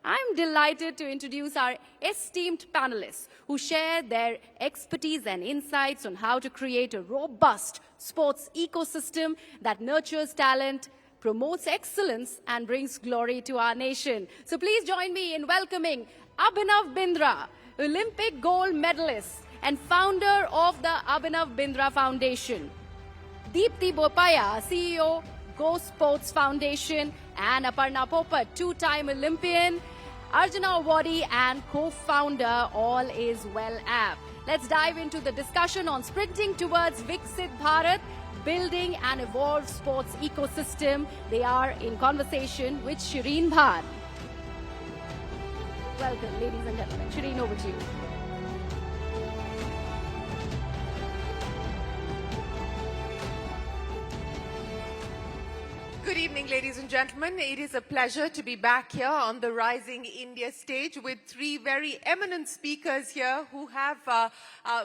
I'm delighted to introduce our esteemed panelists who share their expertise and insights on how to create a robust sports ecosystem that nurtures talent, promotes excellence, and brings glory to our nation. So please join me in welcoming Abhinav Bindra, Olympic gold medalist and founder of the Abhinav Bindra Foundation. Deepti Bopaya, CEO, Go Sports Foundation, and Aparna Popat, two-time Olympian, Arjuna Awardee and co-founder All Is Well app. Let's dive into the discussion on sprinting towards Viksit Bharat, building an evolved sports ecosystem. They are in conversation with Shireen Bhan. Welcome, ladies and gentlemen. Shireen, over to you. Good evening, ladies and gentlemen. It is a pleasure to be back here on the Rising India stage with three very eminent speakers here who have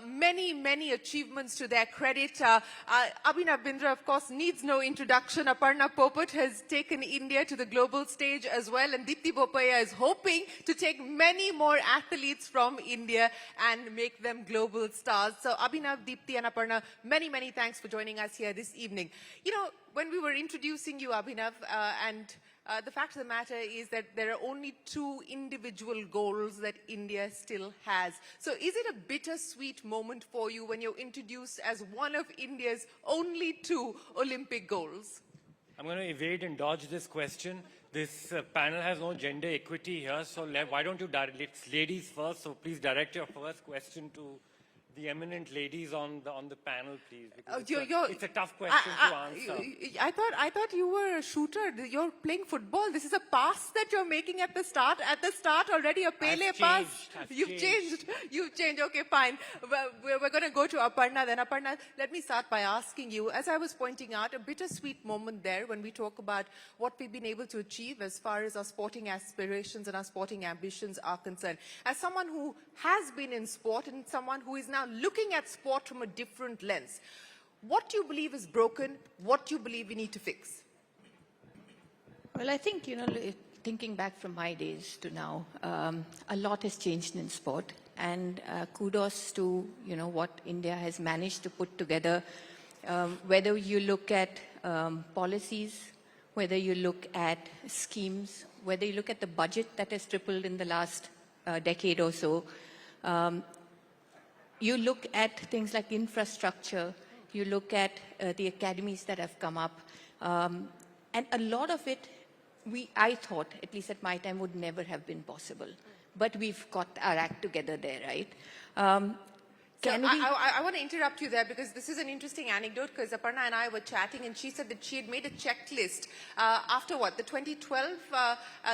many achievements to their credit. Abhinav Bindra, of course, needs no introduction. Aparna Popat has taken India to the global stage as well, and Deepti Bopaya is hoping to take many more athletes from India and make them global stars. So Abhinav, Deepti and Aparna, many thanks for joining us here this evening. You know, when we were introducing you, Abhinav, the fact of the matter is that there are only two individual goals that India still has. So is it a bittersweet moment for you when you're introduced as one of India's only two Olympic goals? I'm going to evade and dodge this question. This panel has no gender equity here, so why don't you direct, it's ladies first, so please direct your first question to the eminent ladies on the panel, please. Because it's a tough question to answer. I thought you were a shooter. You're playing football. This is a pass that you're making at the start. At the start already, a Pele pass. You've changed. Okay, fine. We're going to go to Aparna then. Aparna, let me start by asking you, as I was pointing out, a bittersweet moment there when we talk about what we've been able to achieve as far as our sporting aspirations and our sporting ambitions are concerned. As someone who has been in sport and someone who is now looking at sport from a different lens, what do you believe is broken? What do you believe we need to fix? Well, I think, thinking back from my days to now, a lot has changed in sport, and kudos to, what India has managed to put together, whether you look at policies, whether you look at schemes, whether you look at the budget that has tripled in the last decade or so. You look at things like infrastructure, you look at the academies that have come up, and a lot of it, I thought, at least at my time, would never have been possible. But we've got our act together there, right? I want to interrupt you there because this is an interesting anecdote, because Aparna and I were chatting and she said that she had made a checklist after the 2012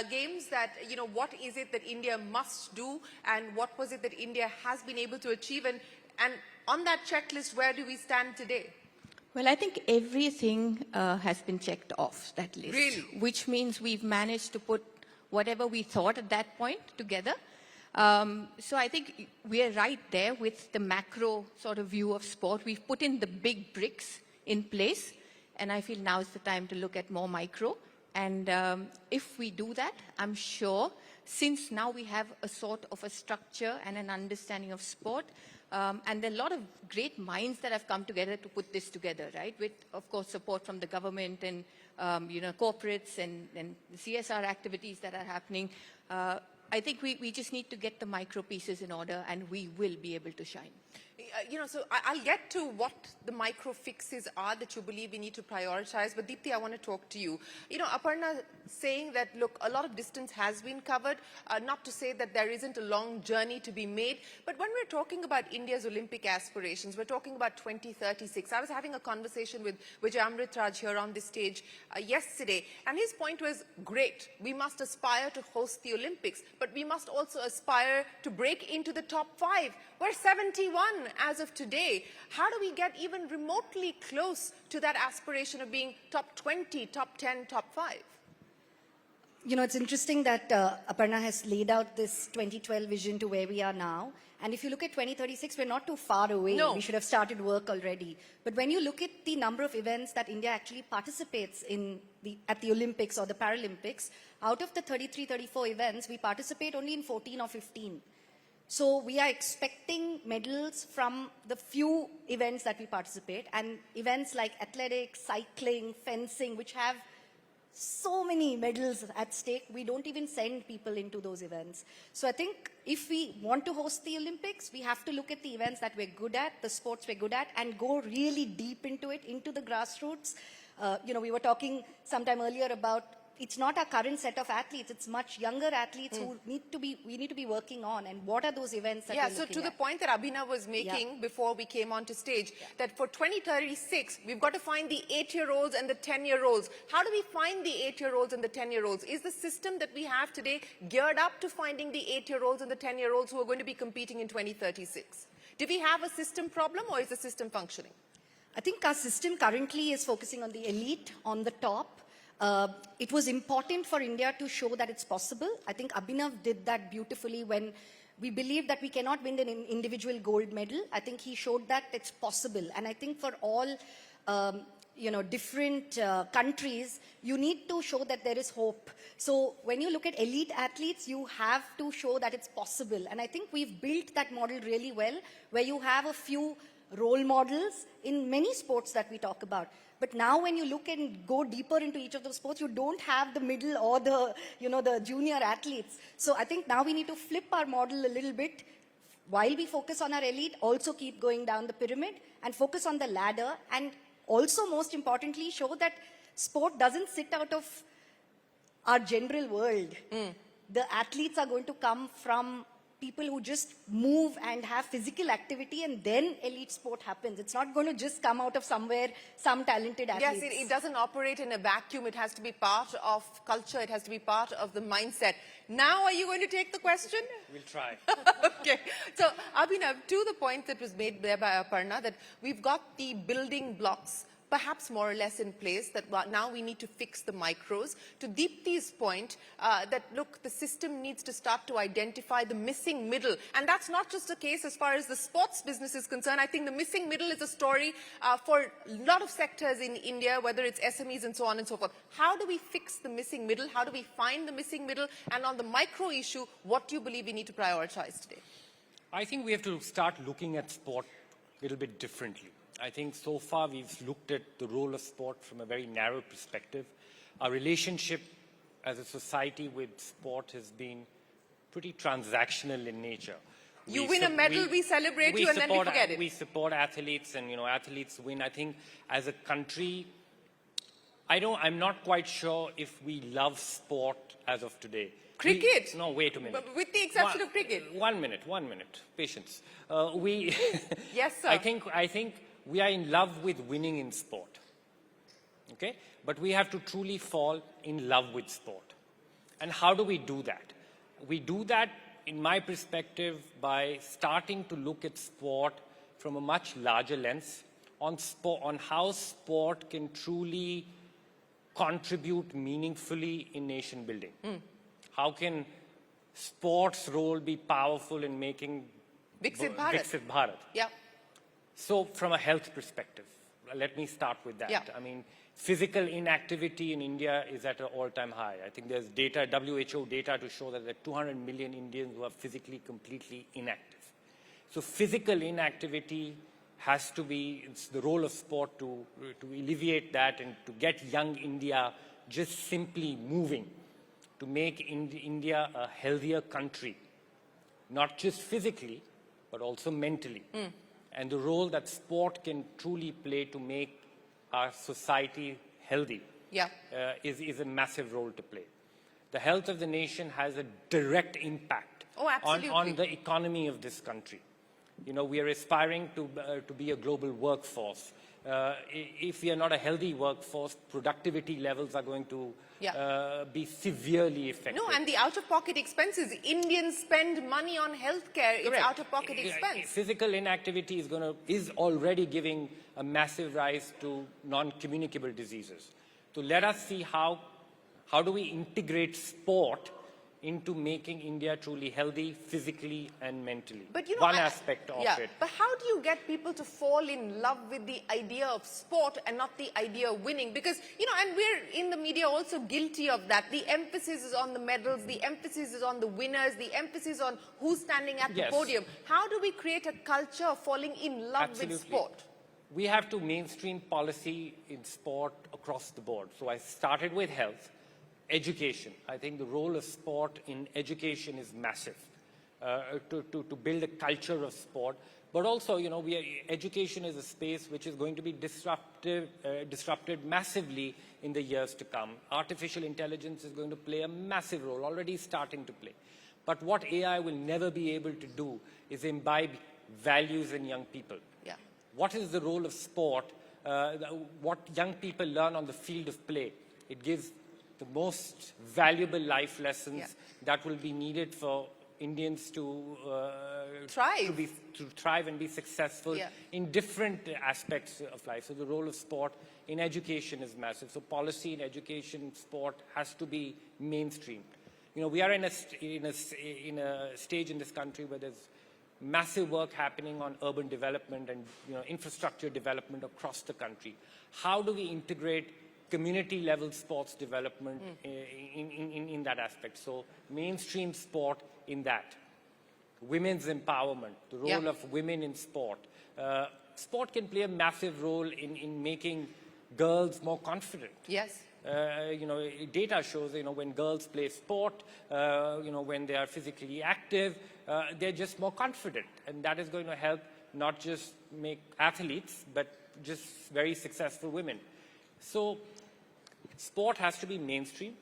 games, that, what is it that India must do and what was it that India has been able to achieve, and on that checklist, where do we stand today? Well, I think everything has been checked off that list. Really? Which means we've managed to put whatever we thought at that point together. So I think we're right there with the macro sort of view of sport. We've put in the big bricks in place, and I feel now is the time to look at more micro. And if we do that, I'm sure, since now we have a sort of a structure and an understanding of sport, and there are a lot of great minds that have come together to put this together, right? With, of course, support from the government and, corporates and the CSR activities that are happening. I think we just need to get the micro pieces in order, and we will be able to shine. So I'll get to what the micro fixes are that you believe we need to prioritize. But Deepti, I want to talk to you. Aparna saying that, look, a lot of distance has been covered, not to say that there isn't a long journey to be made. But when we're talking about India's Olympic aspirations, we're talking about 2036. I was having a conversation with Vijay Amritraj here on this stage yesterday, and his point was, great, we must aspire to host the Olympics, but we must also aspire to break into the top 5. We're 71 as of today. How do we get even remotely close to that aspiration of being top 20, top 10, top 5? You know, it's interesting that Aparna has laid out this 2012 vision to where we are now. And if you look at 2036, we're not too far away. No. We should have started work already. But when you look at the number of events that India actually participates in at the Olympics or the Paralympics, out of the 33, 34 events, we participate only in 14 or 15. So we are expecting medals from the few events that we participate, and events like athletics, cycling, fencing, which have so many medals at stake, we don't even send people into those events. So I think if we want to host the Olympics, we have to look at the events that we're good at, the sports we're good at, and go really deep into it, into the grassroots. You know, we were talking sometime earlier about it's not our current set of athletes, it's much younger athletes who we need to be working on, and what are those events that we're so looking to the at? point that Abhinav was making before we came onto stage, that for 2036, we've got to find the 8-year-olds and the 10-year-olds. How do we find the 8-year-olds and the 10-year-olds? Is the system that we have today geared up to finding the 8-year-olds and the 10-year-olds who are going to be competing in 2036? Do we have a system problem, or is the system functioning? I think our system currently is focusing on the elite, on the top. It was important for India to show that it's possible. I think Abhinav did that beautifully when we believed that we cannot win an individual gold medal. I think he showed that it's possible. And I think for all, different countries, you need to show that there is hope. So when you look at elite athletes, you have to show that it's possible. And I think we've built that model really well, where you have a few role models in many sports that we talk about. But now when you look and go deeper into each of those sports, you don't have the middle or the junior athletes. So I think now we need to flip our model a little bit. While we focus on our elite, also keep going down the pyramid and focus on the ladder. And also, most importantly, show that sport doesn't sit out of our general world. The athletes are going to come from people who just move and have physical activity, and then elite sport happens. It's not going to just come out of somewhere, some talented athletes. Yes, it doesn't operate in a vacuum. It has to be part of culture. It has to be part of the mindset. Now, are you going to take the question? We'll try. Okay. So, Abhinav, to the point that was made there by Aparna, that we've got the building blocks perhaps more or less in place, that now we need to fix the micros. To Deepti's point, that look, the system needs to start to identify the missing middle. And that's not just a case as far as the sports business is concerned. I think the missing middle is a story for a lot of sectors in India, whether it's SMEs and so on and so forth. How do we fix the missing middle? How do we find the missing middle? And on the micro issue, what do you believe we need to prioritize today? I think we have to start looking at sport a little bit differently. I think so far we've looked at the role of sport from a very narrow perspective. Our relationship as a society with sport has been pretty transactional in nature. You win a medal, we celebrate you, and then we forget it. We support athletes, and athletes win. I think as a country, I'm not quite sure if we love sport as of today. Cricket? No, wait a minute. But with the exception of cricket. 1 minute, patience. Yes, sir. I think we are in love with winning in sport, okay? But we have to truly fall in love with sport. And how do we do that? We do that, in my perspective, by starting to look at sport from a much larger lens on how sport can truly contribute meaningfully in nation building. How can sports' role be powerful in making Viksit Bharat. Viksit Bharat? Yeah. So from a health perspective, let me start with that. Yeah. I mean, physical inactivity in India is at an all-time high. I think there's data, WHO data, to show that there are 200 million Indians who are physically completely inactive. So physical inactivity has to be, it's the role of sport to alleviate that and to get young India just simply moving, to make India a healthier country, not just physically, but also mentally. And the role that sport can truly play to make our society healthy is a massive role to play. The health of the nation has a direct impact on the economy of this country. We are aspiring to be a global workforce. If we are not a healthy workforce, productivity levels are going to be severely affected. No, and the out-of-pocket expenses. Indians spend money on healthcare. It's out-of-pocket expense. Physical inactivity is already giving a massive rise to non-communicable diseases. So let us see how How do we integrate sport into making India truly healthy, physically and mentally? But you know, one aspect of it. But how do you get people to fall in love with the idea of sport and not the idea of winning? Because, and we're in the media also guilty of that. The emphasis is on the medals, the emphasis is on the winners, the emphasis on who's standing at the podium. How do we create a culture of falling in love with sport? We have to mainstream policy in sport across the board. So I started with health. Education. I think the role of sport in education is massive to build a culture of sport. But also, education is a space which is going to be disrupted massively in the years to come. Artificial intelligence is going to play a massive role, already starting to play. But what AI will never be able to do is imbibe values in young people. Yeah. What is the role of sport? What young people learn on the field of play? It gives the most valuable life lessons that will be needed for Indians to thrive and be successful in different aspects of life. So the role of sport in education is massive. So policy in education, sport has to be mainstream. We are in a stage in this country where there's massive work happening on urban development and infrastructure development across the country. How do we integrate community level sports development in that aspect? So mainstream sport in that. Women's empowerment, the role of women in sport. Sport can play a massive role in making girls more confident. Yes. Data shows, when girls play sport, when they are physically active, they're just more confident. And that is going to help not just make athletes, but just very successful women. So sport has to be mainstream.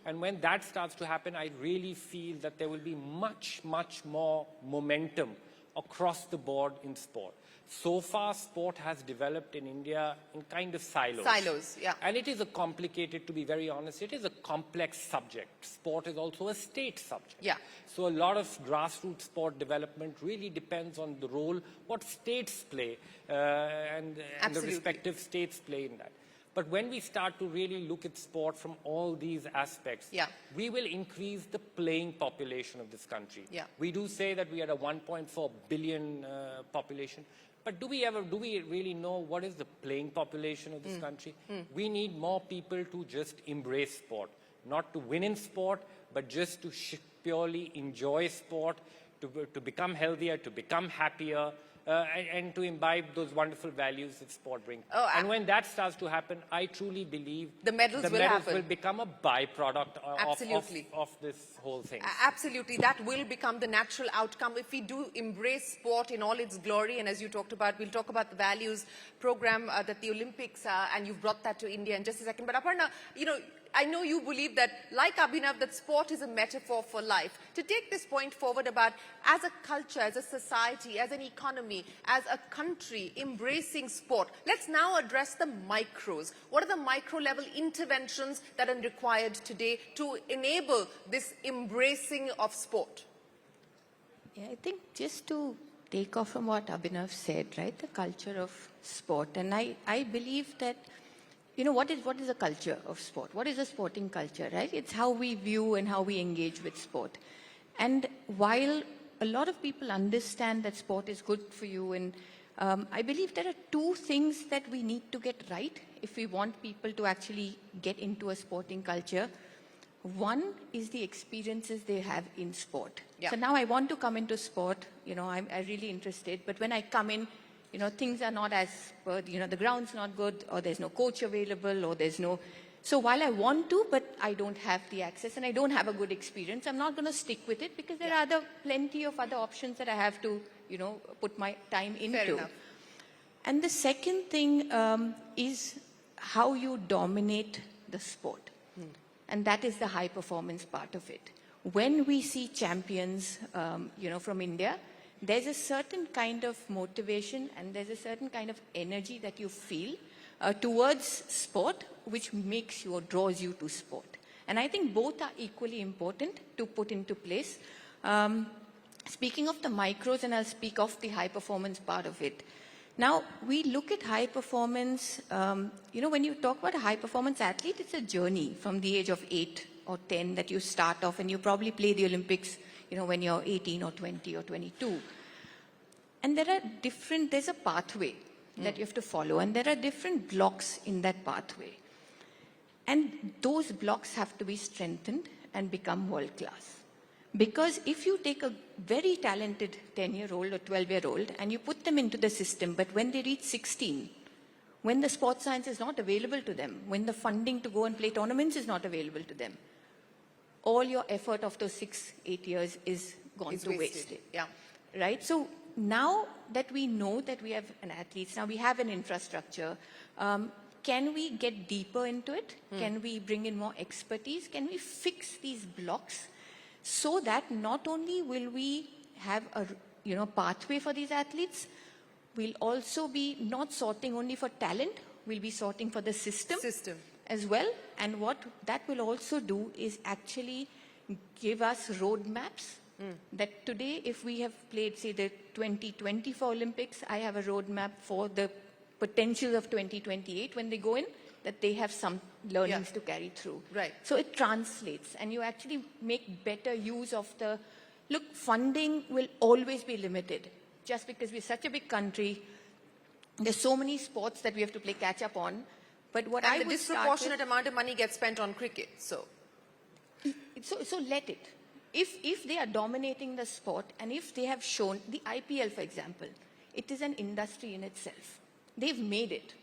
And when that starts to happen, I really feel that there will be much, much more momentum across the board in sport. So far, sport has developed in India in kind of silos. Silos, yeah. And it is a complicated, to be very honest, it is a complex subject. Sport is also a state subject. Yeah. So a lot of grassroots sport development really depends on the role what states play and the respective states play in that. But when we start to really look at sport from all these aspects, we will increase the playing population of this country. Yeah. We do say that we are a 1.4 billion population, but do we really know what is the playing population of this country? We need more people to just embrace sport, not to win in sport, but just to purely enjoy sport, to become healthier, to become happier, and to imbibe those wonderful values that sport brings. And when that starts to happen, I truly believe the medals will become a byproduct of this whole thing. Absolutely. That will become the natural outcome if we do embrace sport in all its glory. And as you talked about, we'll talk about the values program that the Olympics, and you've brought that to India in just a second. But Aparna, I know you believe that, like Abhinav, that sport is a metaphor for life. To take this point forward about, as a culture, as a society, as an economy, as a country, embracing sport, let's now address the micros. What are the micro-level interventions that are required today to enable this embracing of sport? Yeah, I think just to take off from what Abhinav said, right, the culture of sport. And I believe that what is a culture of sport? What is a sporting culture, right? It's how we view and how we engage with sport. And while a lot of people understand that sport is good for you, and I believe there are two things that we need to get right if we want people to actually get into a sporting culture. One is the experiences they have in sport. Yeah. So now I want to come into sport, I'm really interested, but when I come in, things are not as per, the ground's not good, or there's no coach available, or there's no... So while I want to, but I don't have the access and I don't have a good experience, I'm not going to stick with it because there are plenty of other options that I have to, put my time into. Fair enough. And the second thing is how you dominate the sport. And that is the high performance part of it. When we see champions, from India, there's a certain kind of motivation and there's a certain kind of energy that you feel towards sport, which makes you or draws you to sport. And I think both are equally important to put into place. Speaking of the micros, and I'll speak of the high performance part of it, Now, we look at high performance, when you talk about a high performance athlete, it's a journey from the age of 8 or 10 that you start off, and you probably play the Olympics, when you're 18 or 20 or 22. And there's a pathway that you have to follow, and there are different blocks in that pathway. And those blocks have to be strengthened and become world class. Because if you take a very talented 10-year-old or 12-year-old and you put them into the system, but when they reach 16, when the sports science is not available to them, when the funding to go and play tournaments is not available to them, all your effort of those 6-8 years is gone to waste. Yeah. Right? So now that we know that we have an athletes, now we have an infrastructure, can we get deeper into it? Can we bring in more expertise? Can we fix these blocks so that not only will we have a pathway for these athletes, we'll also be not sorting only for talent, we'll be sorting for the system as well. And what that will also do is actually give us roadmaps that today, if we have played, say, the 2024 Olympics, I have a roadmap for the potential of 2028 when they go in, that they have some learnings to carry through. Right. So it translates, and you actually make better use of funding will always be limited. Just because we're such a big country, there's so many sports that we have to play catch up on. But what And the disproportionate amount of money gets spent on cricket, so let it. If they are dominating the sport, and if they have shown, the IPL, for example, it is an industry in itself. They've made it.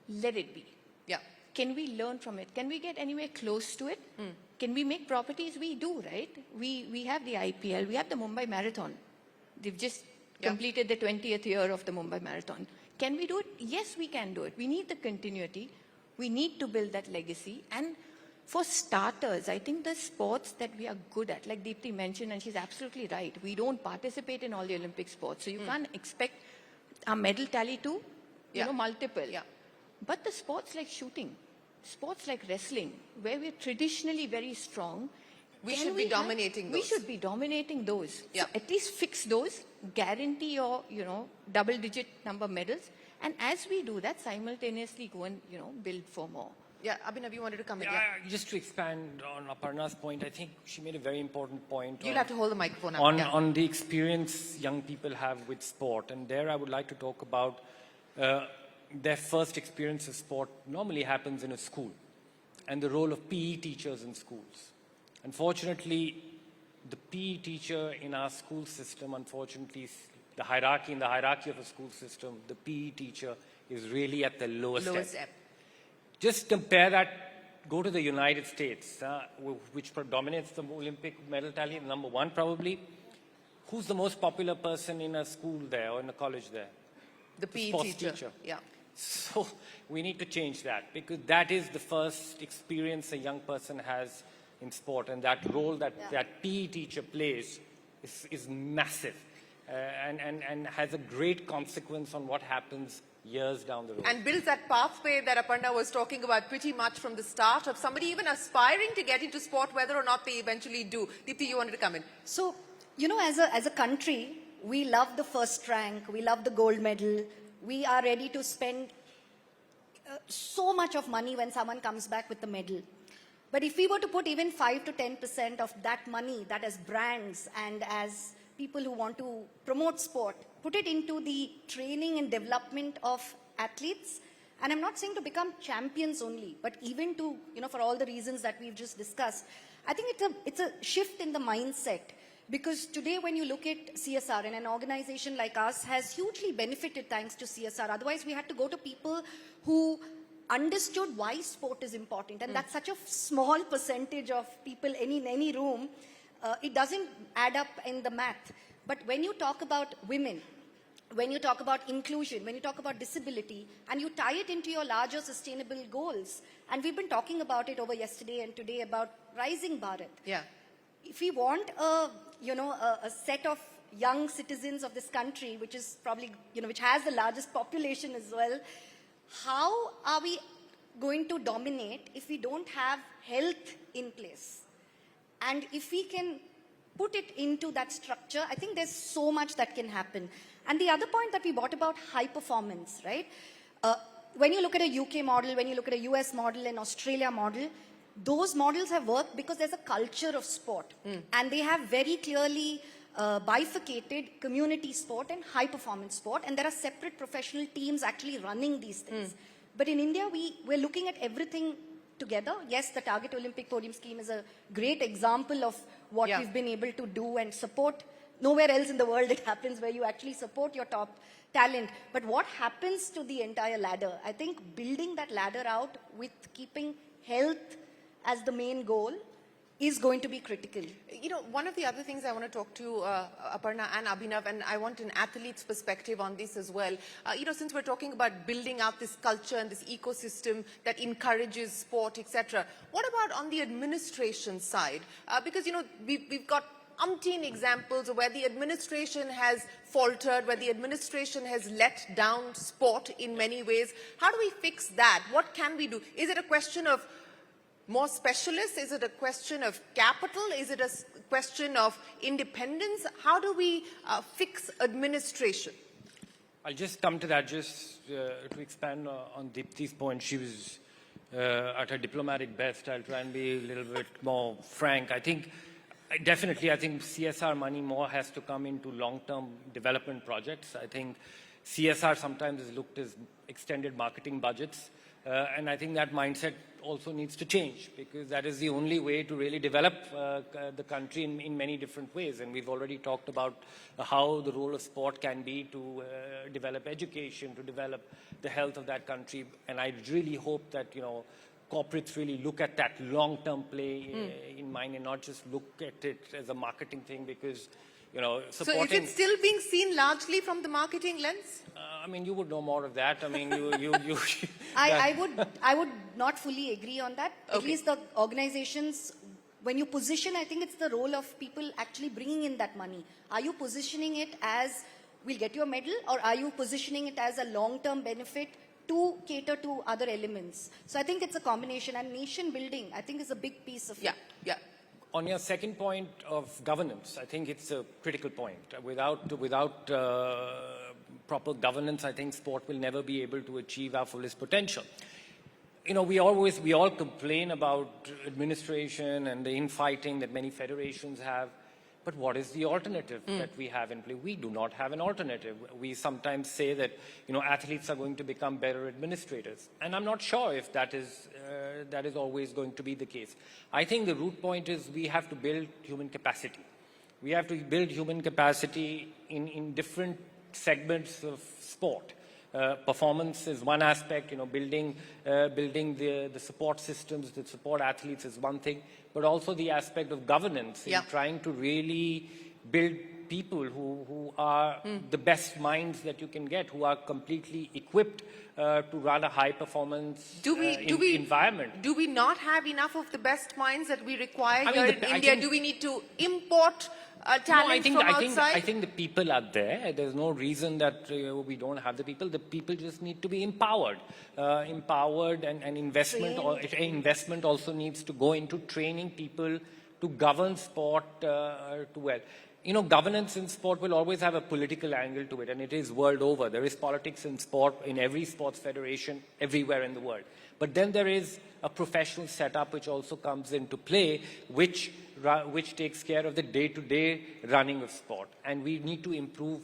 Let it be. Yeah. Can we learn from it? Can we get anywhere close to it? Can we make properties? We do, right? We have the IPL. We have the Mumbai Marathon. They've just completed the 20th year of the Mumbai Marathon. Can we do it? Yes, we can do it. We need the continuity. We need to build that legacy. And for starters, I think the sports that we are good at, like Deepti mentioned, and she's absolutely right, we don't participate in all the Olympic sports. So you can't expect our medal tally to, multiple. Yeah. But the sports like shooting, sports like wrestling, where we're traditionally very strong, we should be dominating those. We should be dominating those. Yeah. So at least fix those, guarantee your, double-digit number medals. And as we do that, simultaneously go and, build for more. Yeah, Abhinav, you wanted to come in. Just to expand on Aparna's point, I think she made a very important point. You'll have to hold the microphone up. On the experience young people have with sport. And there I would like to talk about their first experience of sport normally happens in a school, and the role of PE teachers in schools. Unfortunately, the PE teacher in our school system, unfortunately, in the hierarchy of a school system, the PE teacher is really at the lowest ebb. Just compare that, go to the United States, which dominates the Olympic medal tally, number one probably. Who's the most popular person in a school there or in a college there? The PE sports teacher. Yeah. So we need to change that, because that is the first experience a young person has in sport, and that role that PE teacher plays is massive and has a great consequence on what happens years down the road. And builds that pathway that Aparna was talking about pretty much from the start of somebody even aspiring to get into sport, whether or not they eventually do. Deepti, you wanted to come in. So, as a country, we love the first rank, we love the gold medal, we are ready to spend so much of money when someone comes back with the medal. But if we were to put even 5 to 10% of that money, that as brands and as people who want to promote sport, put it into the training and development of athletes, and I'm not saying to become champions only, but even to, for all the reasons that we've just discussed, I think it's a shift in the mindset. Because today when you look at CSR, and an organization like us has hugely benefited thanks to CSR. Otherwise, we had to go to people who understood why sport is important. And that's such a small percentage of people in any room. It doesn't add up in the math. But when you talk about women, when you talk about inclusion, when you talk about disability, and you tie it into your larger sustainable goals, and we've been talking about it over yesterday and today about Rising Bharat. Yeah. If we want a set of young citizens of this country, which is probably, which has the largest population as well, how are we going to dominate if we don't have health in place? And if we can put it into that structure, I think there's so much that can happen. And the other point that we brought about high performance, right? When you look at a UK model, when you look at a US model, an Australia model, those models have worked because there's a culture of sport. And they have very clearly bifurcated community sport and high performance sport. And there are separate professional teams actually running these things. But in India, we're looking at everything together. Yes, the Target Olympic Podium Scheme is a great example of what we've been able to do and support. Nowhere else in the world it happens where you actually support your top talent. But what happens to the entire ladder? I think building that ladder out with keeping health as the main goal is going to be critical. You know, one of the other things I want to talk to Aparna and Abhinav, and I want an athlete's perspective on this as well. You know, since we're talking about building out this culture and this ecosystem that encourages sport, etc., what about on the administration side? Because, you know, we've got umpteen examples of where the administration has faltered, where the administration has let down sport in many ways. How do we fix that? What can we do? Is it a question of more specialists? Is it a question of capital? Is it a question of independence? How do we fix administration? I'll just come to that, just to expand on Deepti's point. She was at her diplomatic best. I'll try and be a little bit more frank. I think CSR money more has to come into long-term development projects. I think CSR sometimes is looked as extended marketing budgets. And I think that mindset also needs to change, because that is the only way to really develop the country in many different ways. And we've already talked about how the role of sport can be to develop education, to develop the health of that country. And I really hope that, you know, corporates really look at that long-term play in mind and not just look at it as a marketing thing, because, you know, supporting... So is it still being seen largely from the marketing lens? I mean, you would know more of that. I mean, I would not fully agree on that. Okay. At least the organizations, when you position, I think it's the role of people actually bringing in that money. Are you positioning it as, we'll get you a medal, or are you positioning it as a long-term benefit to cater to other elements? So I think it's a combination, and nation building, I think, is a big piece of it. Yeah. On your second point of governance, I think it's a critical point. Without proper governance, I think sport will never be able to achieve our fullest potential. You know, we all complain about administration and the infighting that many federations have. But what is the alternative that we have in play? We do not have an alternative. We sometimes say that, you know, athletes are going to become better administrators. And I'm not sure if that is always going to be the case. I think the root point is we have to build human capacity. We have to build human capacity in different segments of sport. Performance is one aspect, you know, building the support systems that support athletes is one thing, but also the aspect of governance in trying to really build people who are the best minds that you can get, who are completely equipped to run a high-performance environment. Do we not have enough of the best minds that we require here in India? Do we need to import talent from outside? I think the people are there. There's no reason that we don't have the people. The people just need to be empowered. And investment also needs to go into training people to govern sport well. You know, governance in sport will always have a political angle to it, and it is world over. There is politics in sport, in every sports federation, everywhere in the world. But then there is a professional setup which also comes into play, which takes care of the day-to-day running of sport. And we need to improve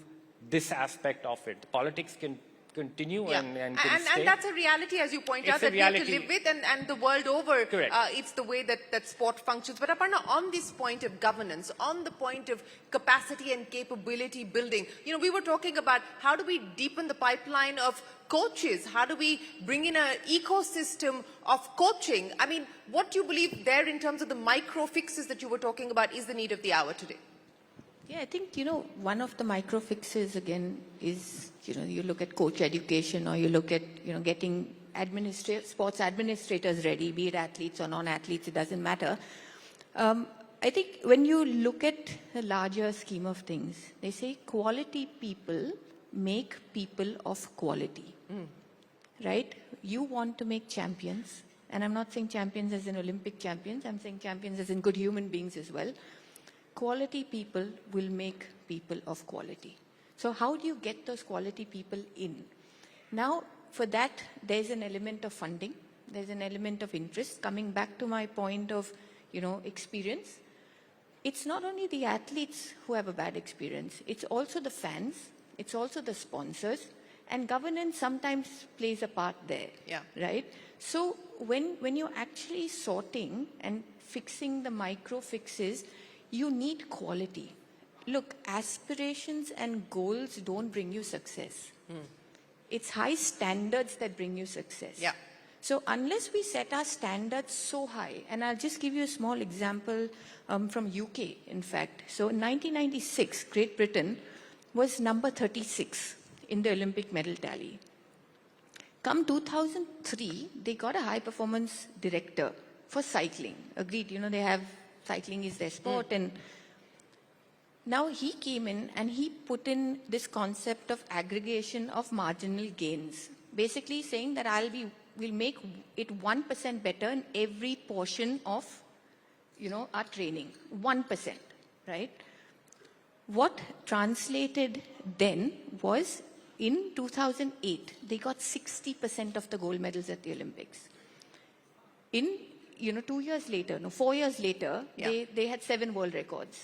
this aspect of it. Politics can continue and stay. And that's a reality, as you point out, that we have to live with, and the world over, it's the way that sport functions. But Aparna, on this point of governance, on the point of capacity and capability building, you know, we were talking about how do we deepen the pipeline of coaches? How do we bring in an ecosystem of coaching? I mean, what do you believe there in terms of the micro fixes that you were talking about is the need of the hour today? Yeah, I think, you know, one of the micro fixes, again, is, you know, you look at coach education, or you look at, you know, getting sports administrators ready, be it athletes or non-athletes, it doesn't matter. I think when you look at the larger scheme of things, they say quality people make people of quality, right? You want to make champions, and I'm not saying champions as in Olympic champions, I'm saying champions as in good human beings as well. Quality people will make people of quality. So how do you get those quality people in? Now, for that, there's an element of funding. There's an element of interest. Coming back to my point of, experience, it's not only the athletes who have a bad experience. It's also the fans. It's also the sponsors. And governance sometimes plays a part there, Yeah. right? So when you're actually sorting and fixing the micro fixes, you need quality. Look, aspirations and goals don't bring you success. It's high standards that bring you success. Yeah. So unless we set our standards so high, and I'll just give you a small example from UK, in fact. So in 1996, Great Britain was number 36 in the Olympic medal tally. Come 2003, they got a high performance director for cycling. Agreed, they have cycling is their sport. And now he came in and he put in this concept of aggregation of marginal gains. Basically saying that we'll make it 1% better in every portion of, our training. 1%, right? What translated then was in 2008, they got 60% of the gold medals at the Olympics. In, 4 years later, Yeah. they had 7 world records.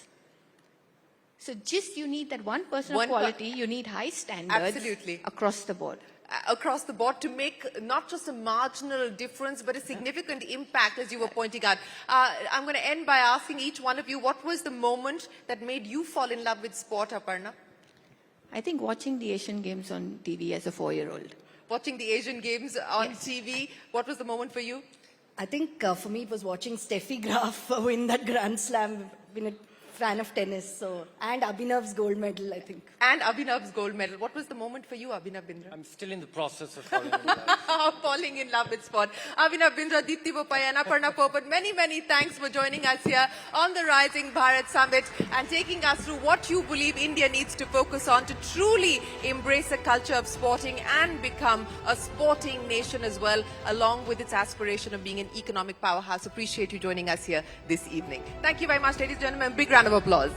So just you need that 1% One of quality, you need high standards Absolutely. across the board. Across the board to make not just a marginal difference, but a significant impact, as you were pointing out. I'm going to end by asking each one of you, what was the moment that made you fall in love with sport, Aparna? I think watching the Asian Games on TV as a 4-year-old. Watching the Asian Games on TV, what was the moment for you? I think for me it was watching Steffi Graf win that Grand Slam, been a fan of tennis, and Abhinav's gold medal, I think. And Abhinav's gold medal. What was the moment for you, Abhinav Bindra? I'm still in the process of falling in love. Falling in love with sport. Abhinav Bindra, Deepti Bopaya, and Aparna Popat, many thanks for joining us here on the Rising Bharat Summit and taking us through what you believe India needs to focus on to truly embrace a culture of sporting and become a sporting nation as well, along with its aspiration of being an economic powerhouse. Appreciate you joining us here this evening. Thank you very much, ladies and gentlemen. Big round of applause.